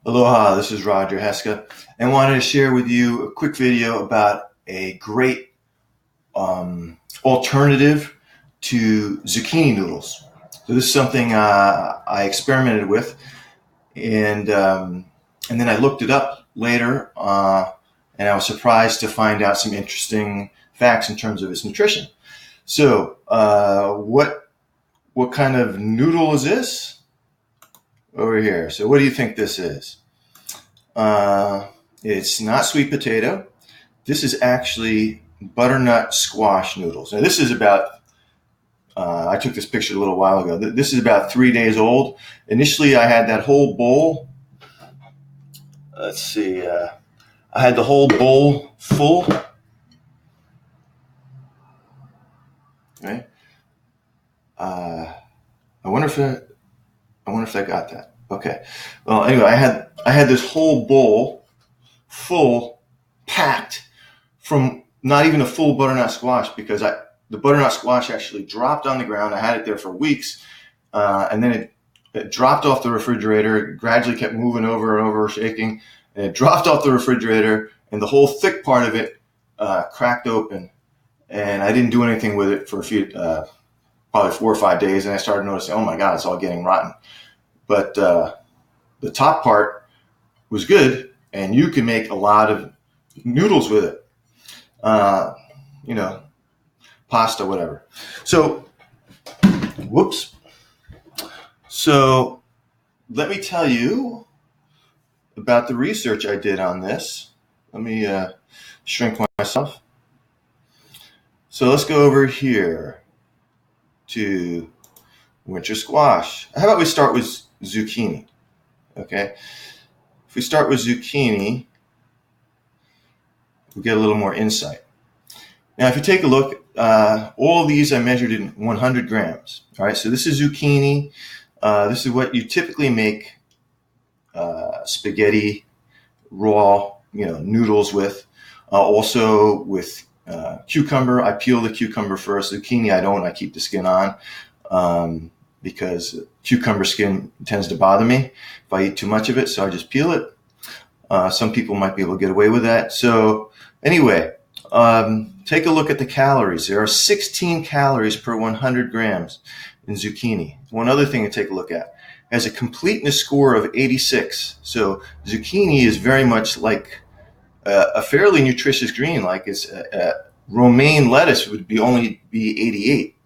Aloha, this is Roger Heska, and wanted to share with you a quick video about a great alternative to zucchini noodles. So this is something I experimented with, and then I looked it up later, and I was surprised to find out some interesting facts in terms of its nutrition. So, what kind of noodle is this? Over here. So what do you think this is? It's not sweet potato. This is actually butternut squash noodles. Now this is about, I took this picture a little while ago. This is about 3 days old. Initially I had that whole bowl. Let's see. I had the whole bowl full. Right. I wonder if I got that. Okay. Well, anyway, I had this whole bowl full, packed from not even a full butternut squash because the butternut squash actually dropped on the ground. I had it there for weeks, and then it dropped off the refrigerator. It gradually kept moving over and over, shaking, and it dropped off the refrigerator, and the whole thick part of it cracked open. And I didn't do anything with it for a few, probably 4 or 5 days, and I started noticing, oh my God, it's all getting rotten. But the top part was good, and you can make a lot of noodles with it. Pasta, whatever. So, whoops. So, let me tell you about the research I did on this. Let me shrink myself. So, let's go over here to winter squash. How about we start with zucchini? Okay. If we start with zucchini, we'll get a little more insight. Now, if you take a look, all of these I measured in 100 grams. All right, so this is zucchini. This is what you typically make spaghetti, raw, noodles with. Also with cucumber. I peel the cucumber first. Zucchini, I don't. I keep the skin on because cucumber skin tends to bother me if I eat too much of it, so I just peel it. Some people might be able to get away with that. So anyway, take a look at the calories. There are 16 calories per 100 grams in zucchini. One other thing to take a look at. It has a completeness score of 86. So zucchini is very much like a fairly nutritious green, like it's romaine lettuce would only be 88.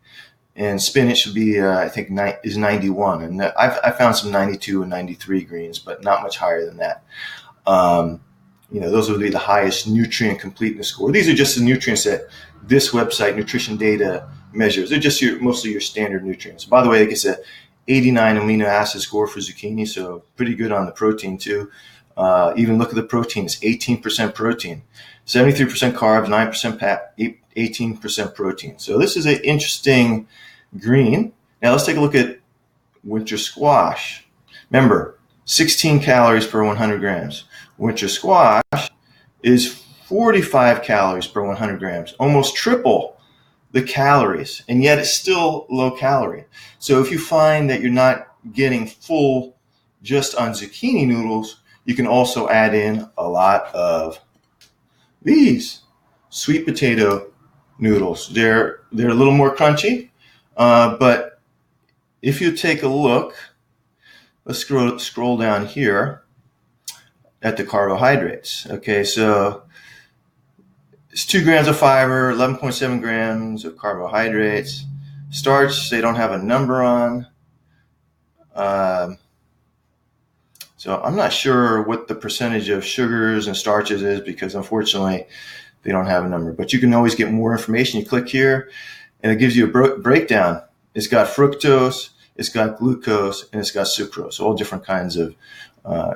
And spinach would be, I think, is 91. And I found some 92 and 93 greens, but not much higher than that. Those would be the highest nutrient completeness score. These are just the nutrients that this website, Nutrition Data, measures. They're just mostly your standard nutrients. By the way, it gets a 89 amino acid score for zucchini, so pretty good on the protein too. Even look at the protein. It's 18% protein, 73% carbs, 9% fat, 18% protein. So this is an interesting green. Now let's take a look at winter squash. Remember, 16 calories per 100 grams. Winter squash is 45 calories per 100 grams, almost triple the calories, and yet it's still low calorie. So if you find that you're not getting full just on zucchini noodles, you can also add in a lot of these sweet potato noodles. They're a little more crunchy, but if you take a look, let's scroll down here at the carbohydrates. Okay, so it's 2 grams of fiber, 11.7 grams of carbohydrates. Starch, they don't have a number on. So I'm not sure what the percentage of sugars and starches is because unfortunately they don't have a number. But you can always get more information. You click here and it gives you a breakdown. It's got fructose, it's got glucose, and it's got sucrose, all different kinds of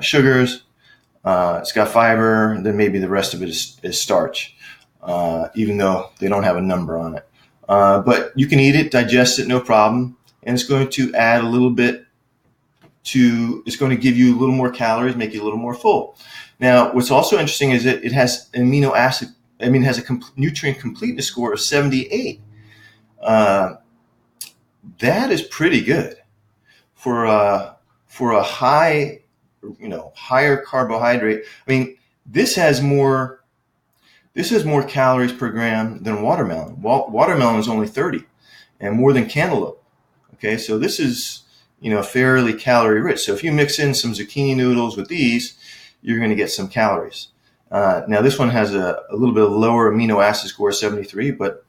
sugars. It's got fiber, and then maybe the rest of it is starch, even though they don't have a number on it. But you can eat it, digest it, no problem. And it's going to add a little bit it's going to give you a little more calories, make you a little more full. Now, what's also interesting is that it has has a nutrient completeness score of 78. That is pretty good for a high higher carbohydrate. I mean, this has more calories per gram than watermelon. Watermelon is only 30, and more than cantaloupe. Okay, so this is fairly calorie rich. So if you mix in some zucchini noodles with these, you're going to get some calories. Now this one has a little bit of lower amino acid score, 73, but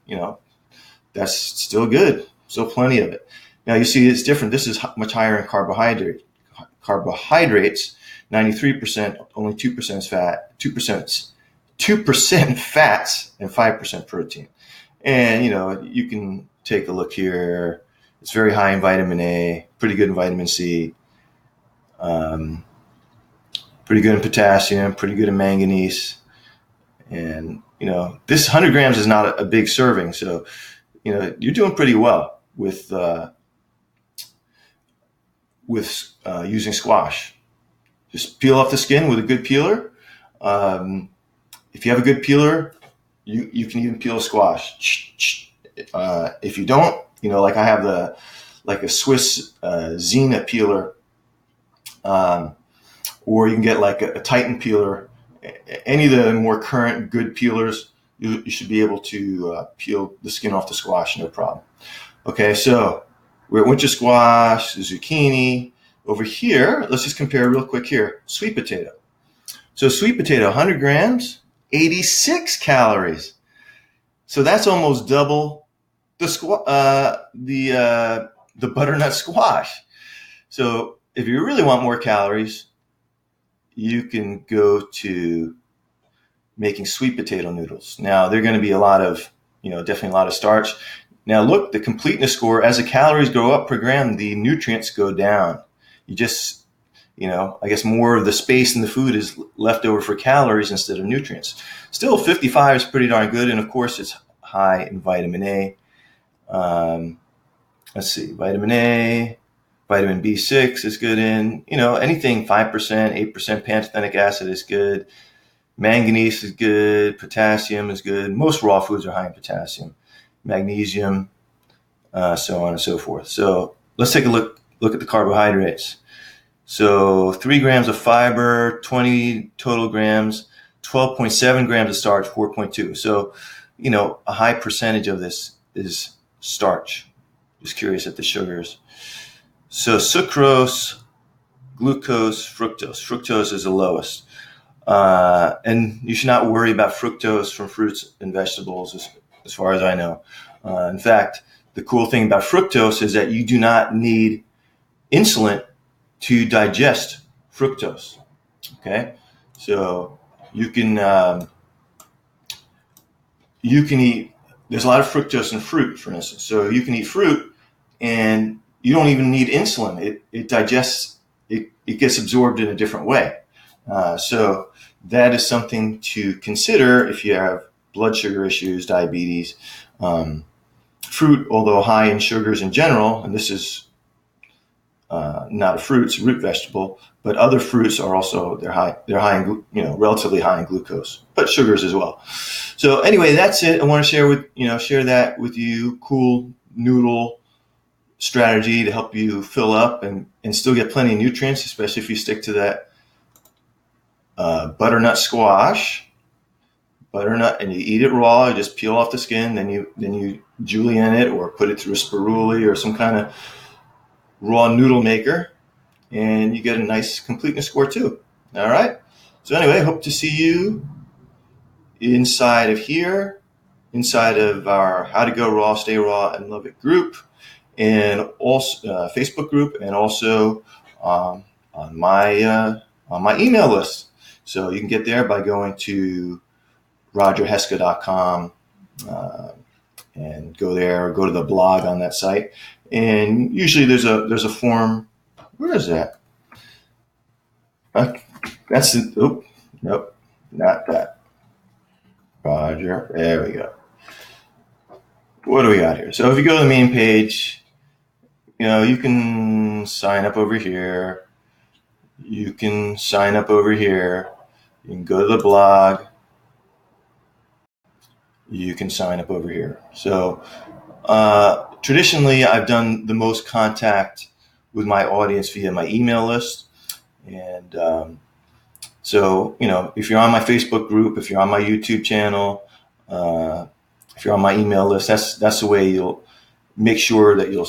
that's still good. Still plenty of it. Now you see it's different. This is much higher in carbohydrates, 93%, only 2% is fat, 2% fats, and 5% protein. And you can take a look here. It's very high in vitamin A, pretty good in vitamin C, pretty good in potassium, pretty good in manganese. And this 100 grams is not a big serving, so you're doing pretty well with using squash. Just peel off the skin with a good peeler. If you have a good peeler, you can even peel squash. If you don't, like I have a Swiss Xena peeler, or you can get like a Titan peeler. Any of the more current good peelers, you should be able to peel the skin off the squash, no problem. Okay, so we're at winter squash, zucchini. Over here, let's just compare real quick here. Sweet potato. So sweet potato, 100 grams, 86 calories. So that's almost double the butternut squash. So if you really want more calories, you can go to making sweet potato noodles. Now they're going to be definitely a lot of starch. Now look, the completeness score, as the calories go up per gram, the nutrients go down. You just, I guess more of the space in the food is left over for calories instead of nutrients. Still, 55 is pretty darn good. And of course, it's high in vitamin A. Let's see, vitamin A, vitamin B6 is good in, anything 5%, 8% pantothenic acid is good. Manganese is good. Potassium is good. Most raw foods are high in potassium. Magnesium, so on and so forth. So let's take a look at the carbohydrates. So 3 grams of fiber, 20 total grams, 12.7 grams of starch, 4.2. So, a high percentage of this is starch. Just curious at the sugars. So sucrose, glucose, fructose. Fructose is the lowest. And you should not worry about fructose from fruits and vegetables as far as I know. In fact, the cool thing about fructose is that you do not need insulin to digest fructose. Okay, so you can eat. There's a lot of fructose in fruit, for instance. So you can eat fruit, and you don't even need insulin. It digests. It gets absorbed in a different way. So that is something to consider if you have blood sugar issues, diabetes. Fruit, although high in sugars in general, and this is not a fruit, it's a root vegetable, but other fruits are also, they're high in, relatively high in glucose, but sugars as well. So anyway, that's it. I want to share that with you. Cool noodle strategy to help you fill up and still get plenty of nutrients, especially if you stick to that butternut squash. Butternut, and you eat it raw. You just peel off the skin, then you julienne it or put it through a spiruli or some kind of raw noodle maker, and you get a nice completeness score too. All right. So anyway, I hope to see you inside of our How to Go Raw, Stay Raw, and Love It group, and also Facebook group, and also on my email list. So you can get there by going to rogerheska.com and go there, or go to the blog on that site. And usually there's a form. Where is that? That's it. Oh, nope, not that. Roger, there we go. What do we got here? So if you go to the main page, you can sign up over here. You can sign up over here. You can go to the blog. You can sign up over here. So traditionally, I've done the most contact with my audience via my email list. And so, if you're on my Facebook group, if you're on my YouTube channel, if you're on my email list, that's the way you'll make sure that you'll